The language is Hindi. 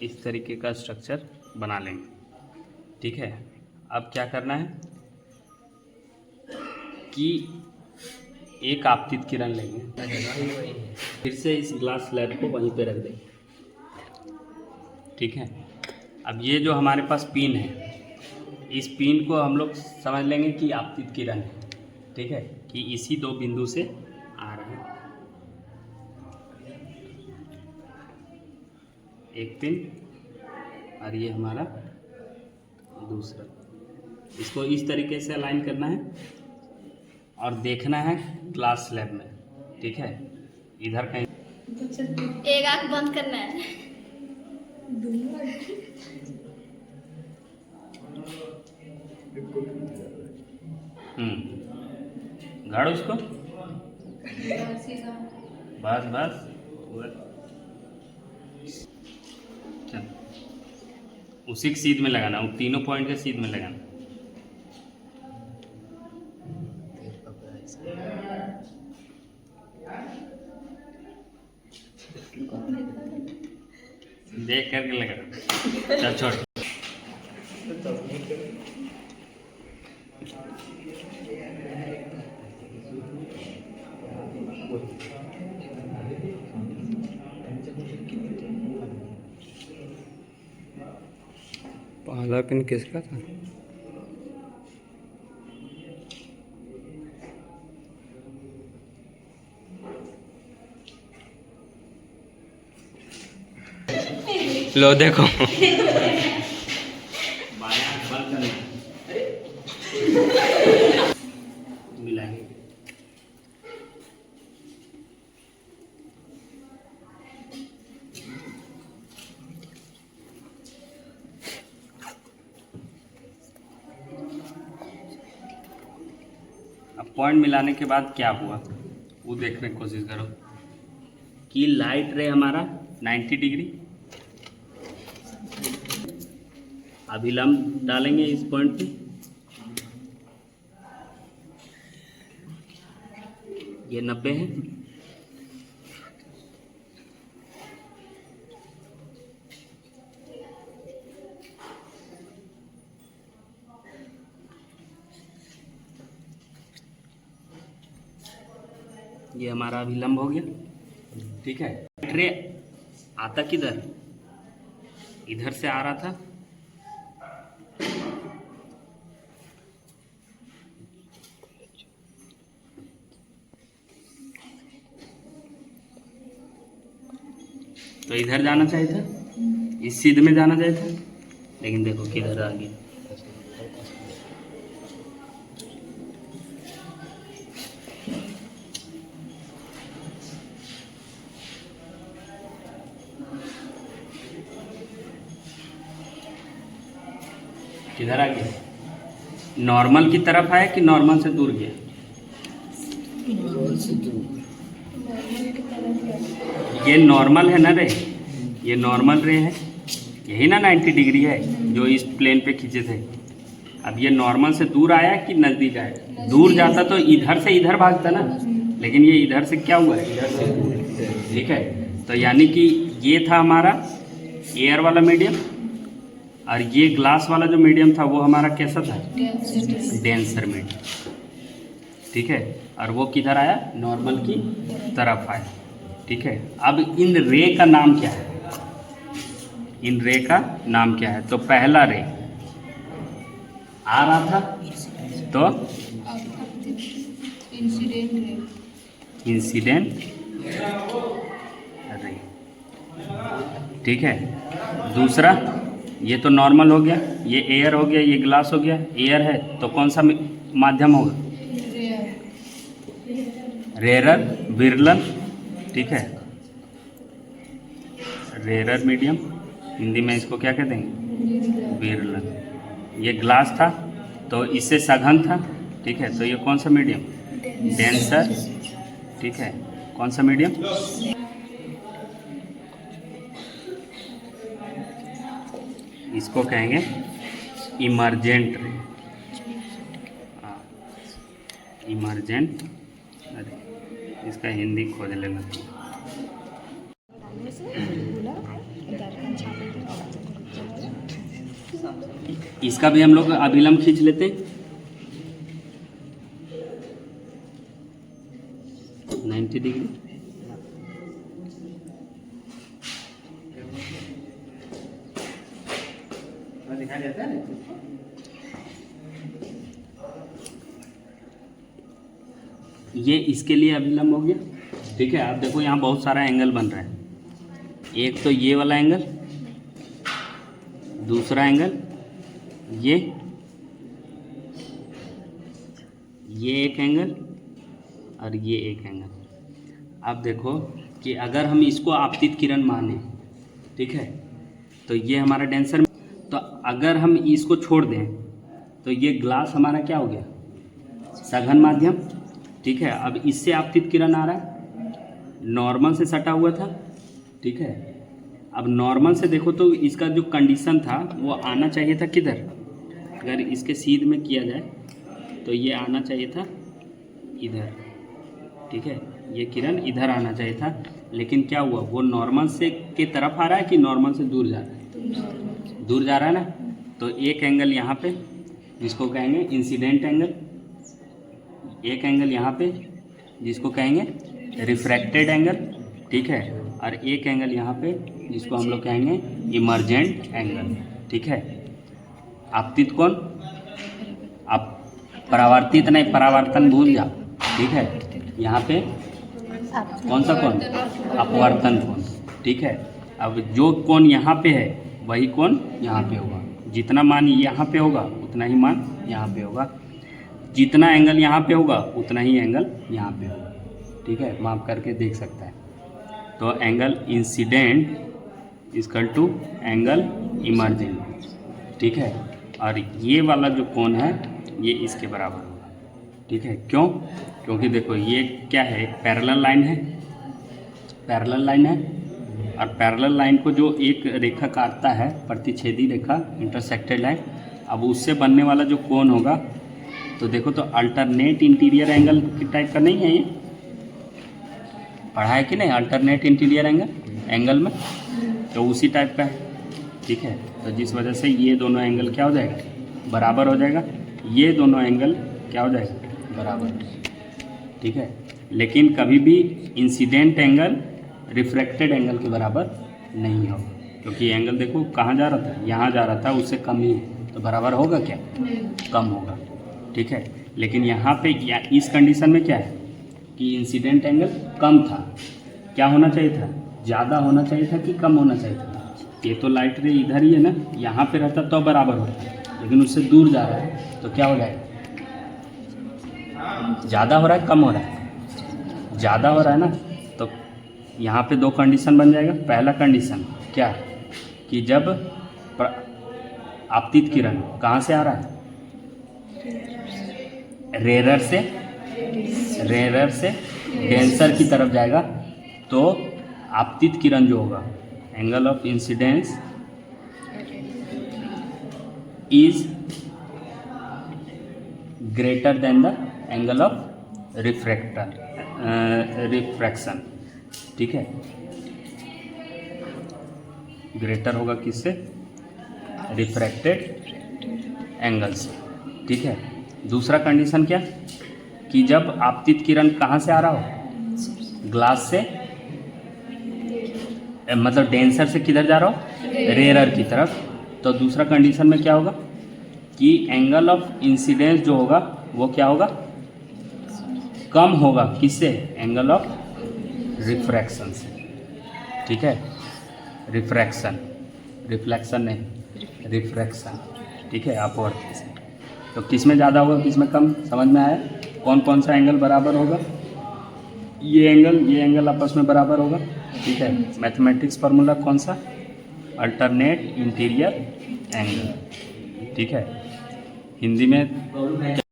इस तरीके का स्ट्रक्चर बना लेंगे। ठीक है, अब क्या करना है कि एक आपतित किरण लेंगे, फिर से इस ग्लास स्लैब को वहीं पे रख देंगे। ठीक है, अब ये जो हमारे पास पिन है, इस पिन को हम लोग समझ लेंगे कि आपतित किरण है। ठीक है, कि इसी दो बिंदु से आ रहा है। एक पिन और ये हमारा दूसरा, इसको इस तरीके से अलाइन करना है और देखना है ग्लास स्लैब में। ठीक है, इधर कहीं एक आंख बंद करना है। गाड़ उसको, बस बस, चल उसी के सीध में लगाना, वो तीनों पॉइंट के सीध में लगाना। देख करके लगा, चल छोड़। पहला पिन किसका था? लो देखो मिलाएंगे। अब पॉइंट मिलाने के बाद क्या हुआ वो देखने की कोशिश करो कि लाइट रे हमारा 90 डिग्री, अभिलंब डालेंगे इस पॉइंट पे, ये 90 है। ये हमारा अभिलंब हो गया। ठीक है, रे आता किधर, इधर से आ रहा था, तो इधर जाना चाहिए था, इस सीध में जाना चाहिए था, लेकिन देखो किधर आ गया। किधर आ गया, नॉर्मल की तरफ आया कि नॉर्मल से दूर गया? ये नॉर्मल है ना रे, ये नॉर्मल रे है, यही ना 90 डिग्री है जो इस प्लेन पे खींचे थे। अब ये नॉर्मल से दूर आया कि नज़दीक आया? दूर जाता तो इधर से इधर भागता ना, लेकिन ये इधर से क्या हुआ है, इधर से दूर। ठीक है, तो यानी कि ये था हमारा एयर वाला मीडियम, और ये ग्लास वाला जो मीडियम था वो हमारा कैसा था, डेंसर मीडियम। ठीक है, और वो किधर आया, नॉर्मल की तरफ आया। ठीक है, अब इन रे का नाम क्या है, इन रे का नाम क्या है? तो पहला रे आ रहा था तो इंसिडेंट रे। ठीक है, दूसरा ये तो नॉर्मल हो गया, ये एयर हो गया, ये ग्लास हो गया। एयर है तो कौन सा माध्यम होगा, रेरर, विरलन। ठीक है, रेरर मीडियम, हिंदी में इसको क्या कहते हैं, विरलन। ये ग्लास था तो इससे सघन था। ठीक है, तो ये कौन सा मीडियम, डेंसर। ठीक है, कौन सा मीडियम, इसको कहेंगे इमर्जेंट रे, इमर्जेंट। अरे इसका हिंदी खोज लेना। इसका भी हम लोग अभिलंब खींच लेते हैं 90 डिग्री। दिखाई देता है। ये इसके लिए अभिलंब हो गया। ठीक है, आप देखो यहाँ बहुत सारा एंगल बन रहा है। एक तो ये वाला एंगल, दूसरा एंगल ये एक एंगल और ये एक एंगल। अब देखो कि अगर हम इसको आपतित किरण माने, ठीक है, तो ये हमारा डेंसर, तो अगर हम इसको छोड़ दें तो ये ग्लास हमारा क्या हो गया, सघन माध्यम। ठीक है, अब इससे आपतित किरण आ रहा है, नॉर्मल से सटा हुआ था। ठीक है, अब नॉर्मल से देखो तो इसका जो कंडीशन था वो आना चाहिए था किधर, अगर इसके सीध में किया जाए तो ये आना चाहिए था इधर। ठीक है, ये किरण इधर आना चाहिए था, लेकिन क्या हुआ, वो नॉर्मल से के तरफ आ रहा है कि नॉर्मल से दूर जा रहा है, दूर जा रहा है ना। तो एक एंगल यहाँ पे जिसको कहेंगे इंसिडेंट एंगल, एक एंगल यहाँ पे जिसको कहेंगे रिफ्रैक्टेड एंगल। ठीक है, और एक एंगल यहाँ पे जिसको हम लोग कहेंगे इमर्जेंट एंगल। ठीक है, आपतित कोण, आप परावर्तित नहीं, परावर्तन भूल जाओ। ठीक है, यहाँ पे कौन सा कोण, अपवर्तन कोण। ठीक है, अब जो कोण यहाँ पे है वही कोण यहाँ पे होगा, जितना मान यहाँ पे होगा उतना ही मान यहाँ पे होगा, जितना एंगल यहाँ पे होगा उतना ही एंगल यहाँ पे होगा। ठीक है, माप करके देख सकता है। तो angle incident equal to angle emergent. ठीक है, और ये वाला जो कोण है ये इसके बराबर होगा। ठीक है, क्यों, क्योंकि देखो ये क्या है, पैरेलल लाइन है, पैरेलल लाइन है, और पैरेलल लाइन को जो एक रेखा काटता है, प्रतिच्छेदी रेखा, इंटरसेक्टेड लाइन, अब उससे बनने वाला जो कोण होगा, तो देखो तो अल्टरनेट इंटीरियर एंगल की टाइप का नहीं है ये, पढ़ा है कि नहीं, अल्टरनेट इंटीरियर एंगल में, तो उसी टाइप का है। ठीक है, तो जिस वजह से ये दोनों एंगल क्या हो जाएगा, बराबर हो जाएगा, ये दोनों एंगल क्या हो जाएगा, बराबर। ठीक है, लेकिन कभी भी इंसिडेंट एंगल रिफ्रैक्टेड एंगल के बराबर नहीं होगा, क्योंकि एंगल देखो कहाँ जा रहा था, यहाँ जा रहा था, उससे कम ही, तो बराबर होगा क्या, कम होगा। ठीक है, लेकिन यहाँ पे इस कंडीशन में क्या है कि इंसिडेंट एंगल कम था, क्या होना चाहिए था, ज़्यादा होना चाहिए था कि कम होना चाहिए था। ये तो लाइट रे इधर ही है ना, यहाँ पे रहता तो बराबर होता, लेकिन उससे दूर जा रहा है तो क्या हो जाएगा, ज़्यादा हो रहा है, कम हो रहा है, ज़्यादा हो रहा है ना। तो यहाँ पे दो कंडीशन बन जाएगा। पहला कंडीशन क्या, कि जब आपतित किरण कहाँ से आ रहा है, रेरर से डेंसर की तरफ जाएगा, तो आपतित किरण जो होगा, angle of incidence is greater than the angle of refraction. ठीक है, ग्रेटर होगा किससे, रिफ्रैक्टेड एंगल से। ठीक है, दूसरा कंडीशन क्या, कि जब आपतित किरण कहाँ से आ रहा हो, ग्लास से, मतलब डेंसर से किधर जा रहा हो, रेरर की तरफ, तो दूसरा कंडीशन में क्या होगा कि एंगल ऑफ इंसिडेंस जो होगा वो क्या होगा, कम होगा, किससे, एंगल ऑफ रिफ्रैक्शन से। ठीक है, रिफ्रैक्शन, रिफ्लेक्शन नहीं, रिफ्रैक्शन। ठीक है, अपवर्तन से। तो किस में ज़्यादा होगा, किस में कम, समझ में आया, कौन कौन सा एंगल बराबर होगा, ये एंगल आपस में बराबर होगा। ठीक है, मैथमेटिक्स फार्मूला कौन सा, अल्टरनेट इंटीरियर एंगल। ठीक है, हिंदी में